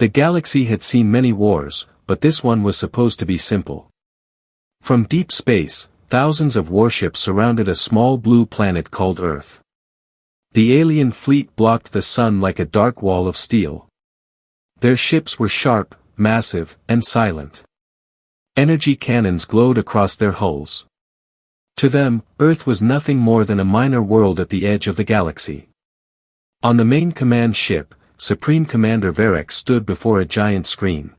The galaxy had seen many wars, but this one was supposed to be simple. From deep space, thousands of warships surrounded a small blue planet called Earth. The alien fleet blocked the sun like a dark wall of steel. Their ships were sharp, massive, and silent. Energy cannons glowed across their hulls. To them, Earth was nothing more than a minor world at the edge of the galaxy. On the main command ship, Supreme Commander Varek stood before a giant screen.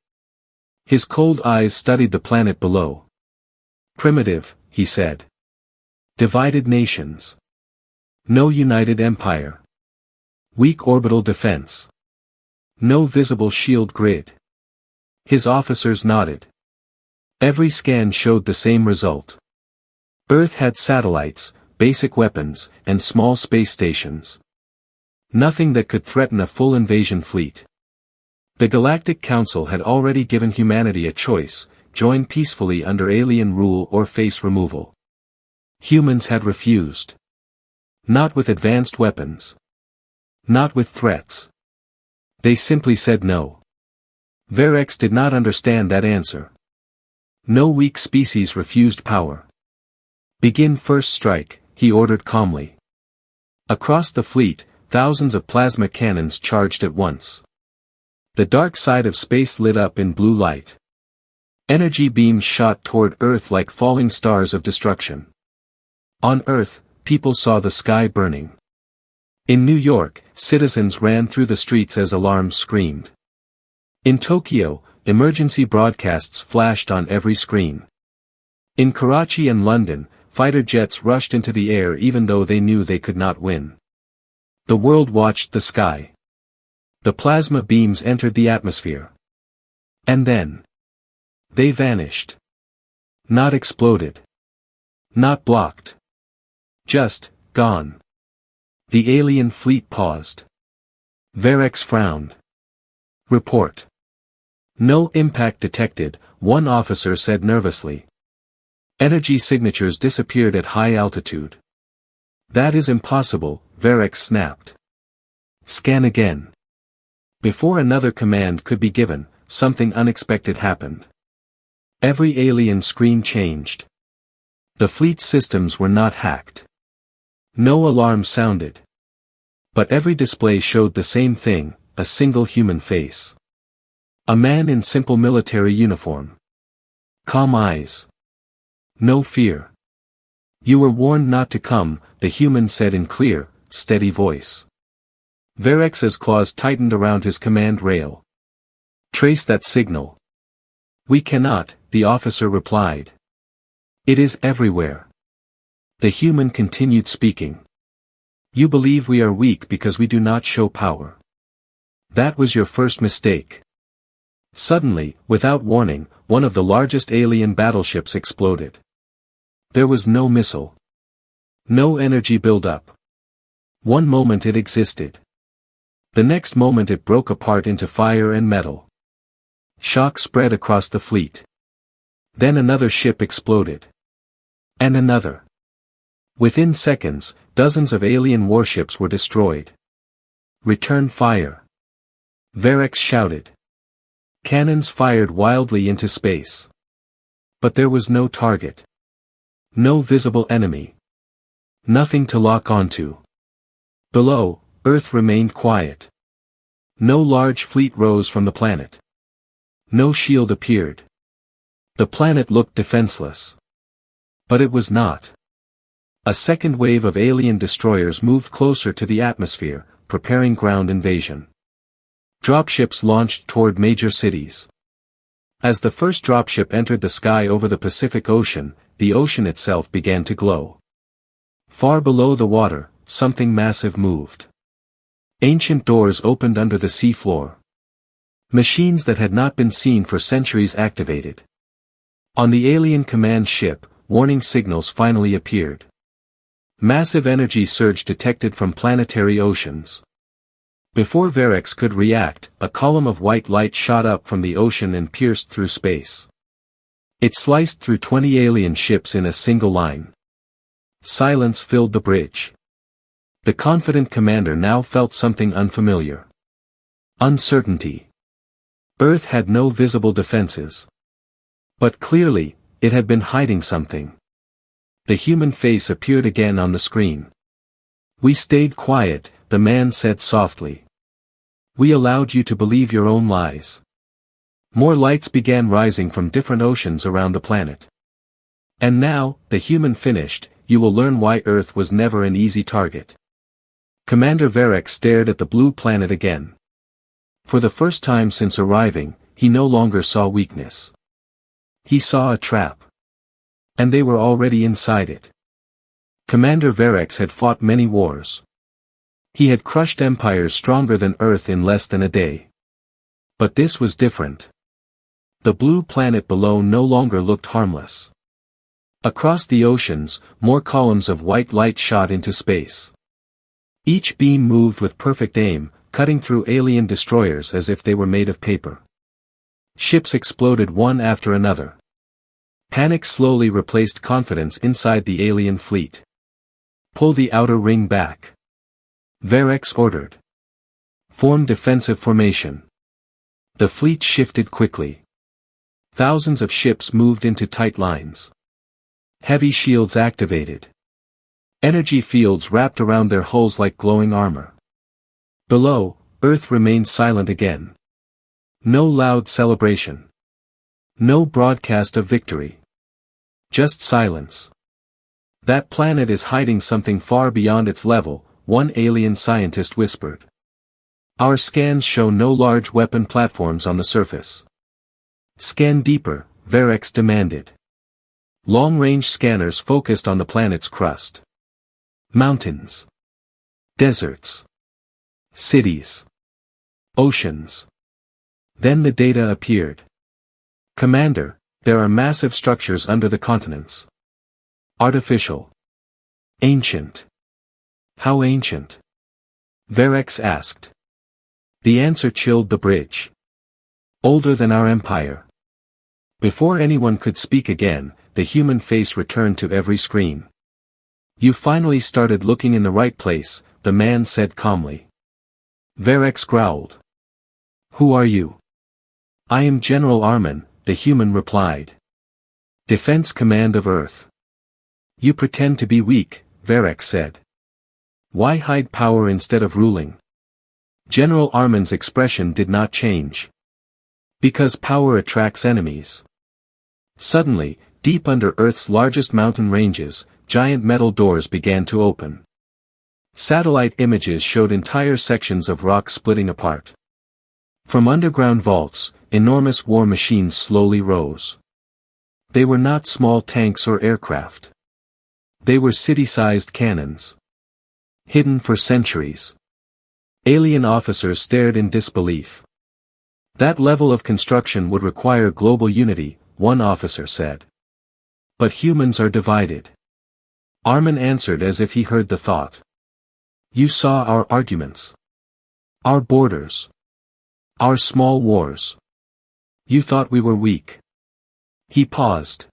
His cold eyes studied the planet below. Primitive, he said. Divided nations. No united empire. Weak orbital defense. No visible shield grid. His officers nodded. Every scan showed the same result. Earth had satellites, basic weapons, and small space stations. Nothing that could threaten a full invasion fleet. The Galactic Council had already given humanity a choice: join peacefully under alien rule or face removal. Humans had refused. Not with advanced weapons. Not with threats. They simply said no. Varek did not understand that answer. No weak species refused power. Begin first strike, he ordered calmly. Across the fleet, thousands of plasma cannons charged at once. The dark side of space lit up in blue light. Energy beams shot toward Earth like falling stars of destruction. On Earth, people saw the sky burning. In New York, citizens ran through the streets as alarms screamed. In Tokyo, emergency broadcasts flashed on every screen. In Karachi and London, fighter jets rushed into the air even though they knew they could not win. The world watched the sky. The plasma beams entered the atmosphere. And then they vanished. Not exploded. Not blocked. Just gone. The alien fleet paused. Varek frowned. Report. No impact detected, one officer said nervously. Energy signatures disappeared at high altitude. That is impossible, Varek snapped. Scan again. Before another command could be given, something unexpected happened. Every alien screen changed. The fleet's systems were not hacked. No alarm sounded. But every display showed the same thing: a single human face. A man in simple military uniform. Calm eyes. No fear. You were warned not to come, the human said in clear, steady voice. Varek's claws tightened around his command rail. Trace that signal. We cannot, the officer replied. It is everywhere. The human continued speaking. You believe we are weak because we do not show power. That was your first mistake. Suddenly, without warning, one of the largest alien battleships exploded. There was no missile. No energy build-up. One moment it existed. The next moment it broke apart into fire and metal. Shock spread across the fleet. Then another ship exploded. And another. Within seconds, dozens of alien warships were destroyed. Return fire. Varek shouted. Cannons fired wildly into space. But there was no target. No visible enemy. Nothing to lock onto. Below, Earth remained quiet. No large fleet rose from the planet. No shield appeared. The planet looked defenseless. But it was not. A second wave of alien destroyers moved closer to the atmosphere, preparing ground invasion. Dropships launched toward major cities. As the first dropship entered the sky over the Pacific Ocean, the ocean itself began to glow. Far below the water, something massive moved. Ancient doors opened under the sea floor. Machines that had not been seen for centuries activated. On the alien command ship, warning signals finally appeared. Massive energy surge detected from planetary oceans. Before Varek could react, a column of white light shot up from the ocean and pierced through space. It sliced through 20 alien ships in a single line. Silence filled the bridge. The confident commander now felt something unfamiliar. Uncertainty. Earth had no visible defenses. But clearly, it had been hiding something. The human face appeared again on the screen. "We stayed quiet," the man said softly. "We allowed you to believe your own lies." More lights began rising from different oceans around the planet. "And now," the human finished, "you will learn why Earth was never an easy target." Commander Varek stared at the blue planet again. For the first time since arriving, he no longer saw weakness. He saw a trap. And they were already inside it. Commander Varek had fought many wars. He had crushed empires stronger than Earth in less than a day. But this was different. The blue planet below no longer looked harmless. Across the oceans, more columns of white light shot into space. Each beam moved with perfect aim, cutting through alien destroyers as if they were made of paper. Ships exploded one after another. Panic slowly replaced confidence inside the alien fleet. "Pull the outer ring back," Varek ordered. "Form defensive formation." The fleet shifted quickly. Thousands of ships moved into tight lines. Heavy shields activated. Energy fields wrapped around their hulls like glowing armor. Below, Earth remained silent again. No loud celebration. No broadcast of victory. Just silence. "That planet is hiding something far beyond its level," one alien scientist whispered. "Our scans show no large weapon platforms on the surface." "Scan deeper," Varek demanded. Long-range scanners focused on the planet's crust. Mountains. Deserts. Cities. Oceans. Then the data appeared. "Commander, there are massive structures under the continents. Artificial. Ancient." "How ancient?" Varek asked. The answer chilled the bridge. "Older than our empire." Before anyone could speak again, the human face returned to every screen. "You finally started looking in the right place," the man said calmly. Varek growled. "Who are you?" "I am General Armin," the human replied. "Defense Command of Earth." "You pretend to be weak," Varek said. "Why hide power instead of ruling?" General Armin's expression did not change. "Because power attracts enemies." Suddenly, deep under Earth's largest mountain ranges, giant metal doors began to open. Satellite images showed entire sections of rock splitting apart. From underground vaults, enormous war machines slowly rose. They were not small tanks or aircraft. They were city-sized cannons. Hidden for centuries. Alien officers stared in disbelief. "That level of construction would require global unity," one officer said. "But humans are divided." Armin answered as if he heard the thought. "You saw our arguments. Our borders. Our small wars. You thought we were weak." He paused.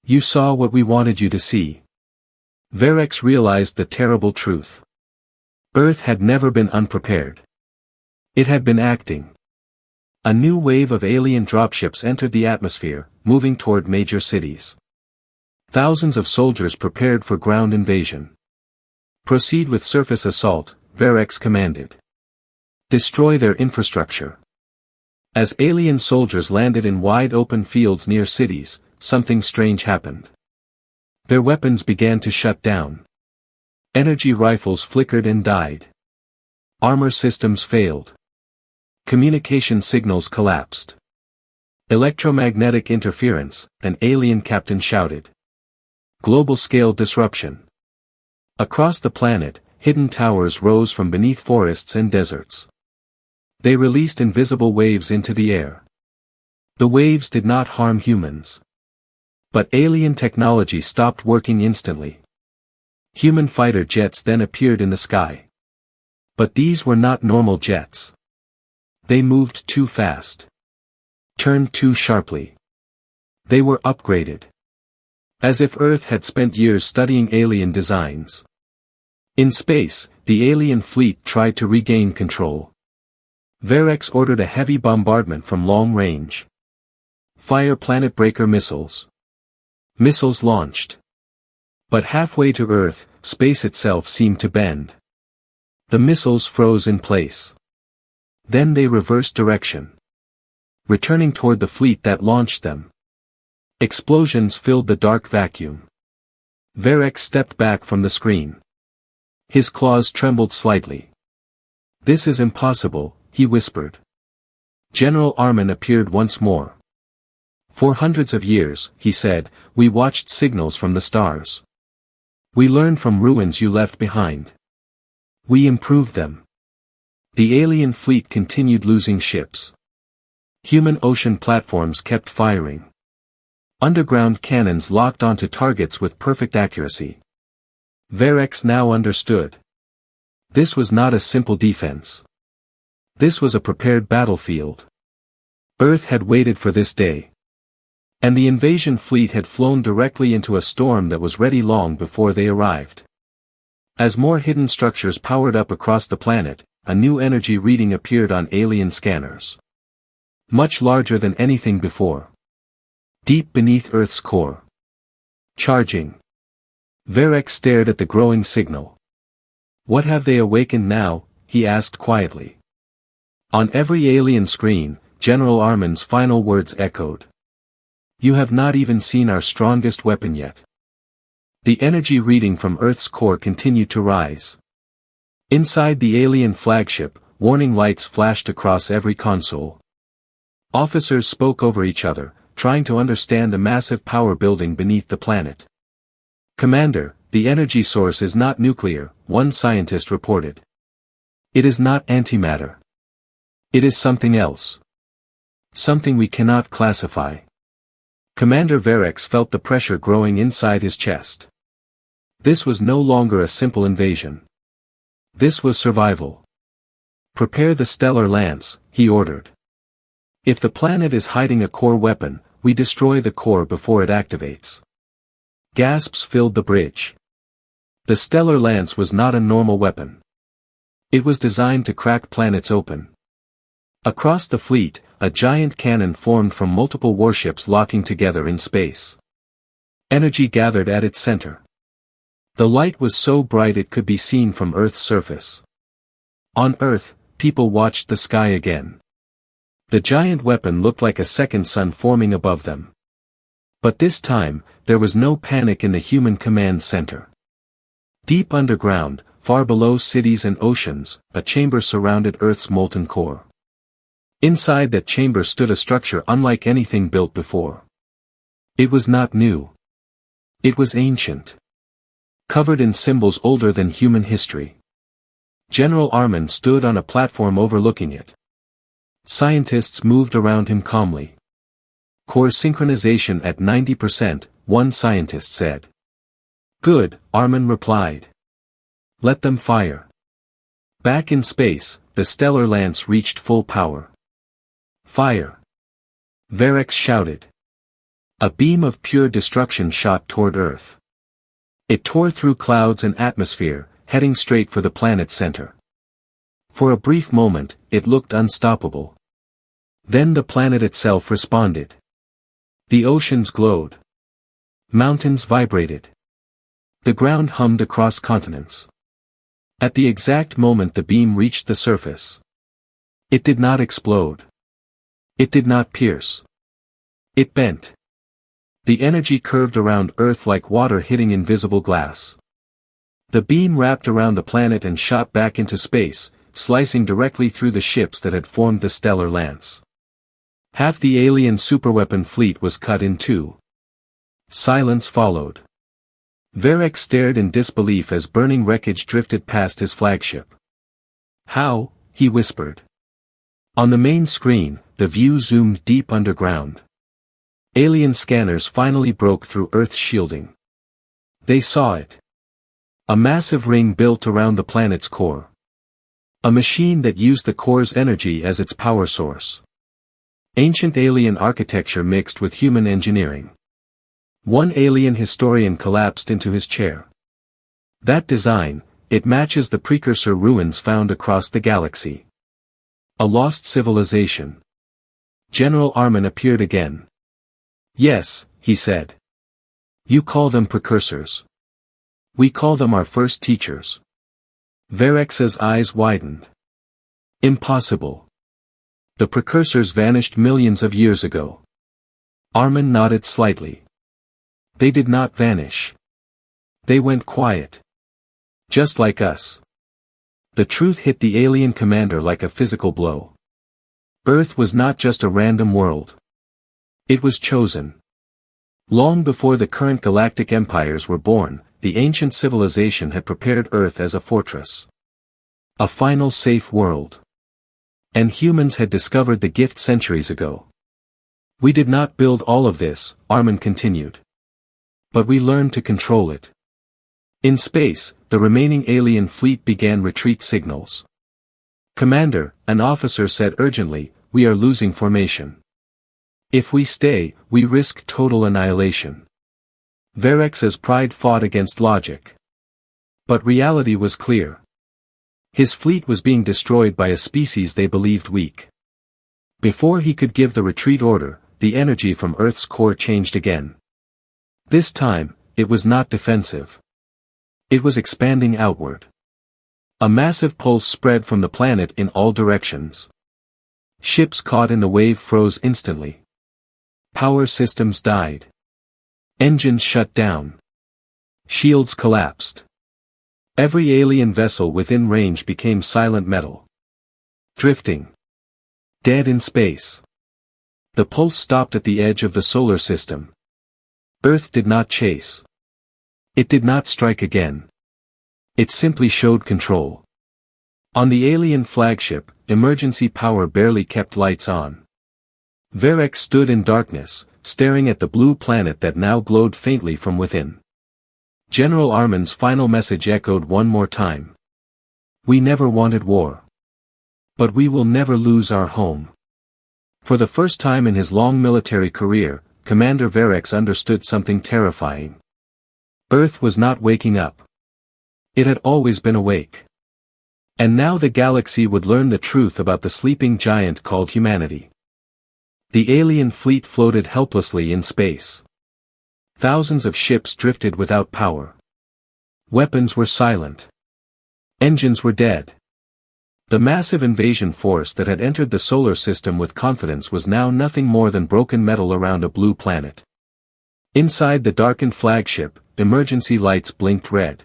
"You saw what we wanted you to see." Varek realized the terrible truth. Earth had never been unprepared. It had been acting. A new wave of alien dropships entered the atmosphere, moving toward major cities. Thousands of soldiers prepared for ground invasion. "Proceed with surface assault," Varek commanded. "Destroy their infrastructure." As alien soldiers landed in wide-open fields near cities, something strange happened. Their weapons began to shut down. Energy rifles flickered and died. Armor systems failed. Communication signals collapsed. "Electromagnetic interference," an alien captain shouted. "Global-scale disruption." Across the planet, hidden towers rose from beneath forests and deserts. They released invisible waves into the air. The waves did not harm humans. But alien technology stopped working instantly. Human fighter jets then appeared in the sky. But these were not normal jets. They moved too fast. Turned too sharply. They were upgraded. As if Earth had spent years studying alien designs. In space, the alien fleet tried to regain control. Varex ordered a heavy bombardment from long range. Fire planet breaker missiles. Missiles launched. But halfway to Earth, space itself seemed to bend. The missiles froze in place. Then they reversed direction, returning toward the fleet that launched them. Explosions filled the dark vacuum. Varex stepped back from the screen. His claws trembled slightly. "This is impossible," he whispered. General Armin appeared once more. "For hundreds of years," he said, "we watched signals from the stars. We learned from ruins you left behind. We improved them." The alien fleet continued losing ships. Human ocean platforms kept firing. Underground cannons locked onto targets with perfect accuracy. Varex now understood. This was not a simple defense. This was a prepared battlefield. Earth had waited for this day. And the invasion fleet had flown directly into a storm that was ready long before they arrived. As more hidden structures powered up across the planet, a new energy reading appeared on alien scanners. Much larger than anything before. Deep beneath Earth's core. Charging. Varex stared at the growing signal. "What have they awakened now?" he asked quietly. On every alien screen, General Armin's final words echoed. "You have not even seen our strongest weapon yet." The energy reading from Earth's core continued to rise. Inside the alien flagship, warning lights flashed across every console. Officers spoke over each other, trying to understand the massive power building beneath the planet. "Commander, the energy source is not nuclear," one scientist reported. "It is not antimatter. It is something else. Something we cannot classify." Commander Varex felt the pressure growing inside his chest. This was no longer a simple invasion. This was survival. "Prepare the stellar lance," he ordered. "If the planet is hiding a core weapon, we destroy the core before it activates." Gasps filled the bridge. The stellar lance was not a normal weapon. It was designed to crack planets open. Across the fleet, a giant cannon formed from multiple warships locking together in space. Energy gathered at its center. The light was so bright it could be seen from Earth's surface. On Earth, people watched the sky again. The giant weapon looked like a second sun forming above them. But this time, there was no panic in the human command center. Deep underground, far below cities and oceans, a chamber surrounded Earth's molten core. Inside that chamber stood a structure unlike anything built before. It was not new. It was ancient. Covered in symbols older than human history. General Armin stood on a platform overlooking it. Scientists moved around him calmly. "Core synchronization at 90%, one scientist said. "Good," Armin replied. "Let them fire." Back in space, the stellar lance reached full power. "Fire!" Varex shouted. A beam of pure destruction shot toward Earth. It tore through clouds and atmosphere, heading straight for the planet's center. For a brief moment, it looked unstoppable. Then the planet itself responded. The oceans glowed. Mountains vibrated. The ground hummed across continents. At the exact moment the beam reached the surface. It did not explode. It did not pierce. It bent. The energy curved around Earth like water hitting invisible glass. The beam wrapped around the planet and shot back into space, slicing directly through the ships that had formed the stellar lance. Half the alien superweapon fleet was cut in two. Silence followed. Varex stared in disbelief as burning wreckage drifted past his flagship. "How?" he whispered. On the main screen, the view zoomed deep underground. Alien scanners finally broke through Earth's shielding. They saw it. A massive ring built around the planet's core. A machine that used the core's energy as its power source. Ancient alien architecture mixed with human engineering. One alien historian collapsed into his chair. "That design, it matches the precursor ruins found across the galaxy." A lost civilization. General Armin appeared again. Yes, he said. You call them precursors. We call them our first teachers. Varex's eyes widened. Impossible. The precursors vanished millions of years ago. Armin nodded slightly. They did not vanish. They went quiet. Just like us. The truth hit the alien commander like a physical blow. Earth was not just a random world. It was chosen. Long before the current galactic empires were born, the ancient civilization had prepared Earth as a fortress. A final safe world. And humans had discovered the gift centuries ago. We did not build all of this, Armin continued. But we learned to control it. In space, the remaining alien fleet began retreat signals. Commander, an officer said urgently, we are losing formation. If we stay, we risk total annihilation. Varex's pride fought against logic. But reality was clear. His fleet was being destroyed by a species they believed weak. Before he could give the retreat order, the energy from Earth's core changed again. This time, it was not defensive. It was expanding outward. A massive pulse spread from the planet in all directions. Ships caught in the wave froze instantly. Power systems died. Engines shut down. Shields collapsed. Every alien vessel within range became silent metal. Drifting. Dead in space. The pulse stopped at the edge of the solar system. Earth did not chase. It did not strike again. It simply showed control. On the alien flagship, emergency power barely kept lights on. Varex stood in darkness, staring at the blue planet that now glowed faintly from within. General Armin's final message echoed one more time. We never wanted war. But we will never lose our home. For the first time in his long military career, Commander Varex understood something terrifying. Earth was not waking up. It had always been awake. And now the galaxy would learn the truth about the sleeping giant called humanity. The alien fleet floated helplessly in space. Thousands of ships drifted without power. Weapons were silent. Engines were dead. The massive invasion force that had entered the solar system with confidence was now nothing more than broken metal around a blue planet. Inside the darkened flagship, emergency lights blinked red.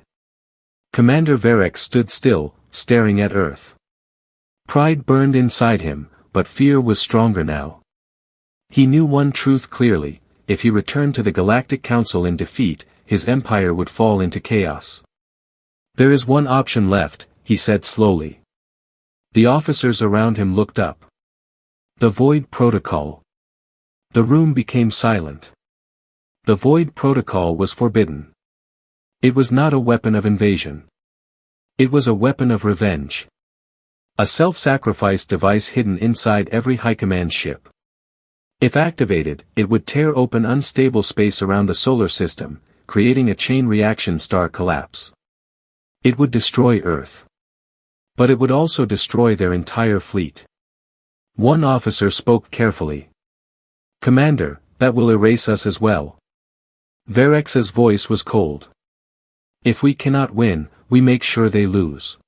Commander Varex stood still, staring at Earth. Pride burned inside him, but fear was stronger now. He knew one truth clearly: if he returned to the Galactic Council in defeat, his empire would fall into chaos. There is one option left, he said slowly. The officers around him looked up. The Void Protocol. The room became silent. The Void Protocol was forbidden. It was not a weapon of invasion. It was a weapon of revenge. A self-sacrifice device hidden inside every high command ship. If activated, it would tear open unstable space around the solar system, creating a chain reaction star collapse. It would destroy Earth. But it would also destroy their entire fleet. One officer spoke carefully. Commander, that will erase us as well. Varex's voice was cold. If we cannot win, we make sure they lose.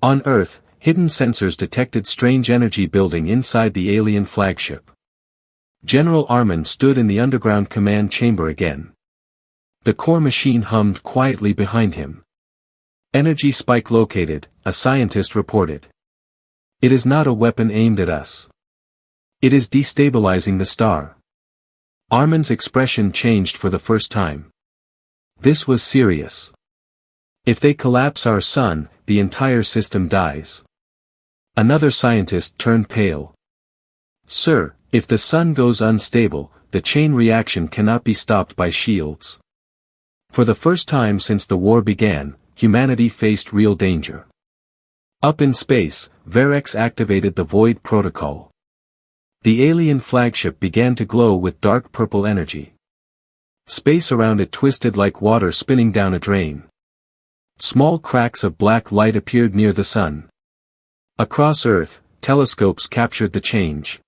On Earth, hidden sensors detected strange energy building inside the alien flagship. General Armin stood in the underground command chamber again. The core machine hummed quietly behind him. Energy spike located, a scientist reported. It is not a weapon aimed at us. It is destabilizing the star. Armin's expression changed for the first time. This was serious. If they collapse our sun, the entire system dies. Another scientist turned pale. Sir, if the sun goes unstable, the chain reaction cannot be stopped by shields. For the first time since the war began, humanity faced real danger. Up in space, Varex activated the Void Protocol. The alien flagship began to glow with dark purple energy. Space around it twisted like water spinning down a drain. Small cracks of black light appeared near the sun. Across Earth, telescopes captured the change.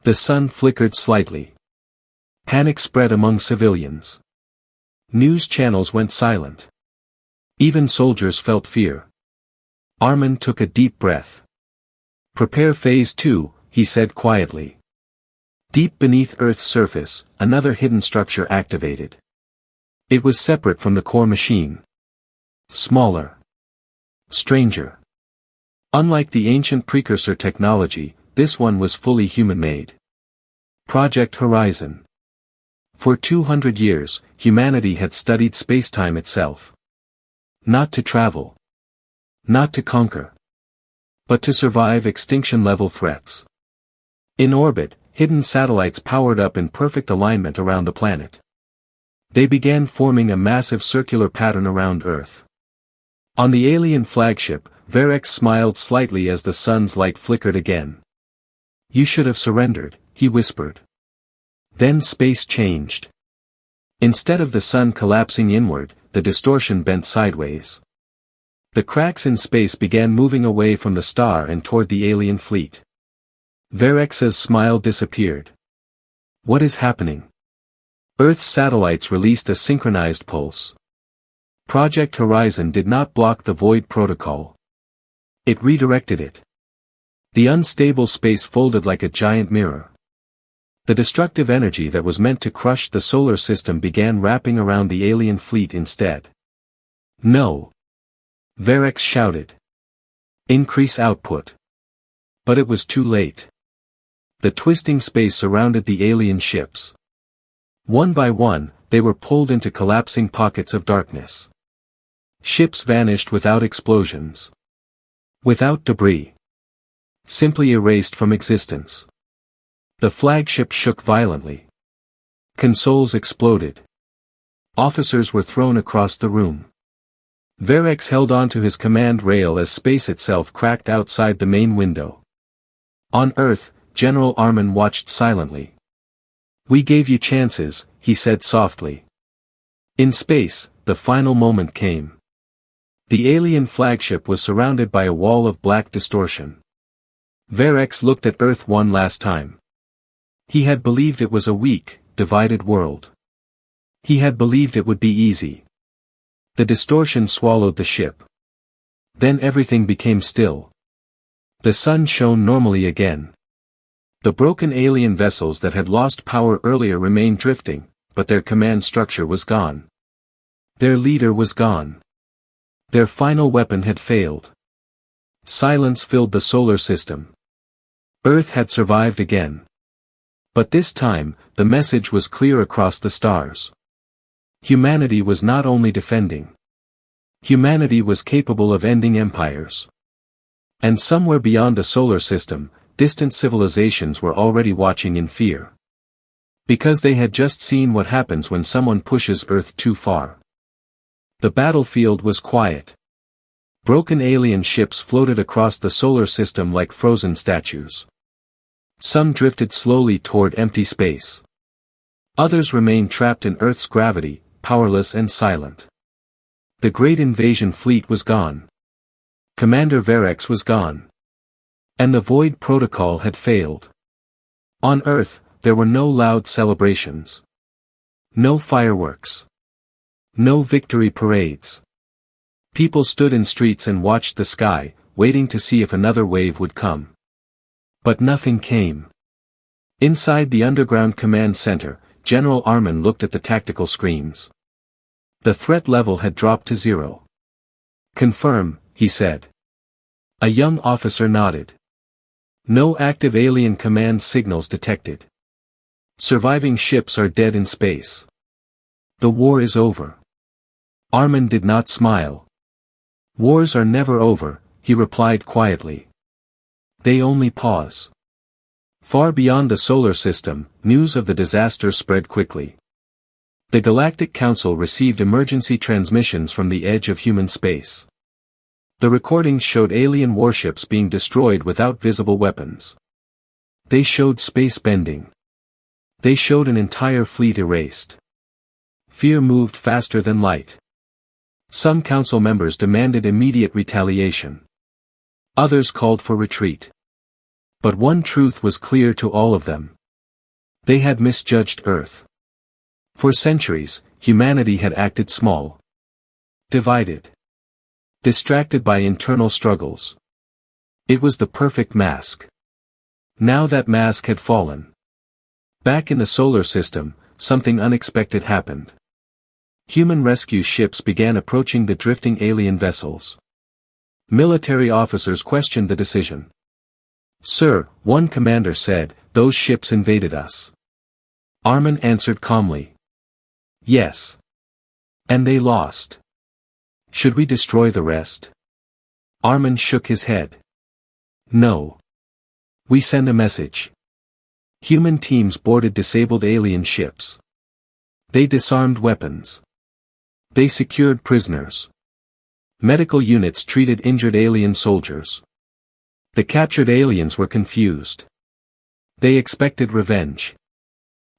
The sun flickered slightly. Panic spread among civilians. News channels went silent. Even soldiers felt fear. Armin took a deep breath. "Prepare Phase 2, he said quietly. Deep beneath Earth's surface, another hidden structure activated. It was separate from the core machine. Smaller. Stranger. Unlike the ancient precursor technology, this one was fully human-made. Project Horizon. For 200 years, humanity had studied spacetime itself. Not to travel. Not to conquer. But to survive extinction-level threats. In orbit, hidden satellites powered up in perfect alignment around the planet. They began forming a massive circular pattern around Earth. On the alien flagship, Varex smiled slightly as the sun's light flickered again. "You should have surrendered," he whispered. Then space changed. Instead of the sun collapsing inward, the distortion bent sideways. The cracks in space began moving away from the star and toward the alien fleet. Varex's smile disappeared. "What is happening?" Earth's satellites released a synchronized pulse. Project Horizon did not block the Void Protocol. It redirected it. The unstable space folded like a giant mirror. The destructive energy that was meant to crush the solar system began wrapping around the alien fleet instead. "No!" Varex shouted. "Increase output." But it was too late. The twisting space surrounded the alien ships. One by one, they were pulled into collapsing pockets of darkness. Ships vanished without explosions. Without debris. Simply erased from existence. The flagship shook violently. Consoles exploded. Officers were thrown across the room. Varex held onto his command rail as space itself cracked outside the main window. On Earth, General Armin watched silently. "We gave you chances," he said softly. In space, the final moment came. The alien flagship was surrounded by a wall of black distortion. Varex looked at Earth one last time. He had believed it was a weak, divided world. He had believed it would be easy. The distortion swallowed the ship. Then everything became still. The sun shone normally again. The broken alien vessels that had lost power earlier remained drifting, but their command structure was gone. Their leader was gone. Their final weapon had failed. Silence filled the solar system. Earth had survived again. But this time, the message was clear across the stars. Humanity was not only defending. Humanity was capable of ending empires. And somewhere beyond the solar system, distant civilizations were already watching in fear. Because they had just seen what happens when someone pushes Earth too far. The battlefield was quiet. Broken alien ships floated across the solar system like frozen statues. Some drifted slowly toward empty space. Others remained trapped in Earth's gravity, powerless and silent. The great invasion fleet was gone. Commander Varex was gone. And the Void Protocol had failed. On Earth, there were no loud celebrations. No fireworks. No victory parades. People stood in streets and watched the sky, waiting to see if another wave would come. But nothing came. Inside the underground command center, General Armin looked at the tactical screens. The threat level had dropped to 0. "Confirm," he said. A young officer nodded. "No active alien command signals detected. Surviving ships are dead in space. The war is over." Armin did not smile. "Wars are never over," he replied quietly. "They only pause." Far beyond the solar system, news of the disaster spread quickly. The Galactic Council received emergency transmissions from the edge of human space. The recordings showed alien warships being destroyed without visible weapons. They showed space bending. They showed an entire fleet erased. Fear moved faster than light. Some council members demanded immediate retaliation. Others called for retreat. But one truth was clear to all of them. They had misjudged Earth. For centuries, humanity had acted small, divided, distracted by internal struggles. It was the perfect mask. Now that mask had fallen. Back in the solar system, something unexpected happened. Human rescue ships began approaching the drifting alien vessels. Military officers questioned the decision. "Sir," one commander said, "those ships invaded us." Armin answered calmly. "Yes. And they lost. Should we destroy the rest?" Armin shook his head. "No. We send a message." Human teams boarded disabled alien ships. They disarmed weapons. They secured prisoners. Medical units treated injured alien soldiers. The captured aliens were confused. They expected revenge.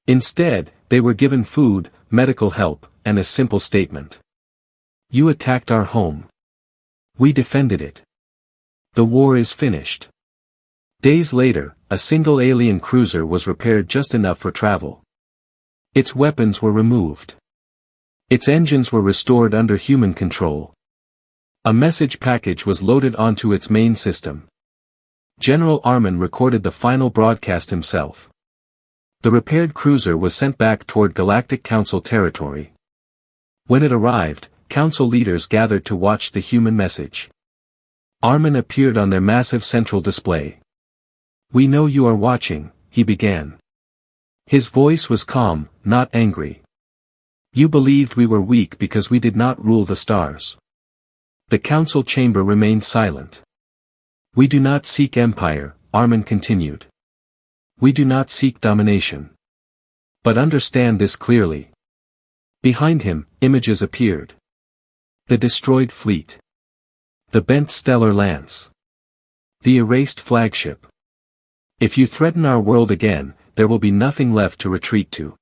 Instead, they were given food, medical help, and a simple statement. "You attacked our home. We defended it. The war is finished." Days later, a single alien cruiser was repaired just enough for travel. Its weapons were removed. Its engines were restored under human control. A message package was loaded onto its main system. General Armin recorded the final broadcast himself. The repaired cruiser was sent back toward Galactic Council territory. When it arrived, Council leaders gathered to watch the human message. Armin appeared on their massive central display. "We know you are watching," he began. His voice was calm, not angry. "You believed we were weak because we did not rule the stars." The council chamber remained silent. "We do not seek empire," Armin continued. "We do not seek domination. But understand this clearly." Behind him, images appeared. The destroyed fleet. The bent stellar lance. The erased flagship. "If you threaten our world again, there will be nothing left to retreat to."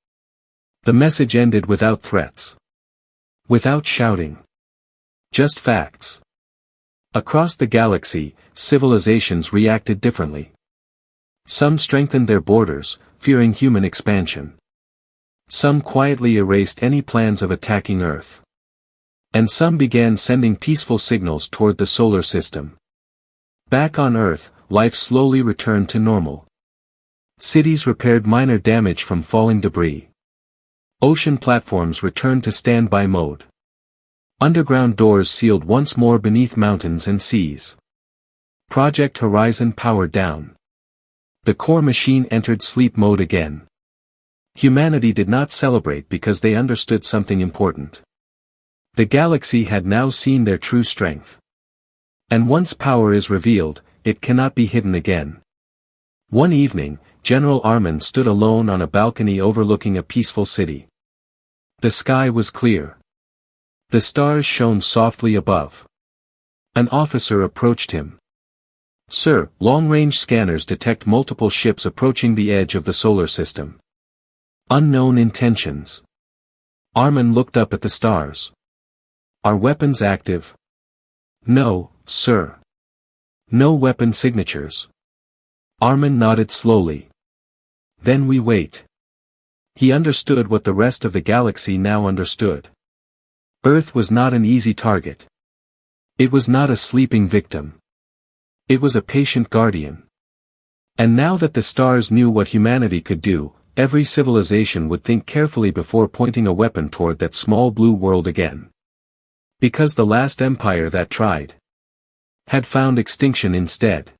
The message ended without threats. Without shouting. Just facts. Across the galaxy, civilizations reacted differently. Some strengthened their borders, fearing human expansion. Some quietly erased any plans of attacking Earth. And some began sending peaceful signals toward the solar system. Back on Earth, life slowly returned to normal. Cities repaired minor damage from falling debris. Ocean platforms returned to standby mode. Underground doors sealed once more beneath mountains and seas. Project Horizon powered down. The core machine entered sleep mode again. Humanity did not celebrate because they understood something important. The galaxy had now seen their true strength. And once power is revealed, it cannot be hidden again. One evening, General Armin stood alone on a balcony overlooking a peaceful city. The sky was clear. The stars shone softly above. An officer approached him. "Sir, long-range scanners detect multiple ships approaching the edge of the solar system. Unknown intentions." Armin looked up at the stars. "Are weapons active?" "No, sir. No weapon signatures." Armin nodded slowly. "Then we wait." He understood what the rest of the galaxy now understood. Earth was not an easy target. It was not a sleeping victim. It was a patient guardian. And now that the stars knew what humanity could do, every civilization would think carefully before pointing a weapon toward that small blue world again. Because the last empire that tried had found extinction instead.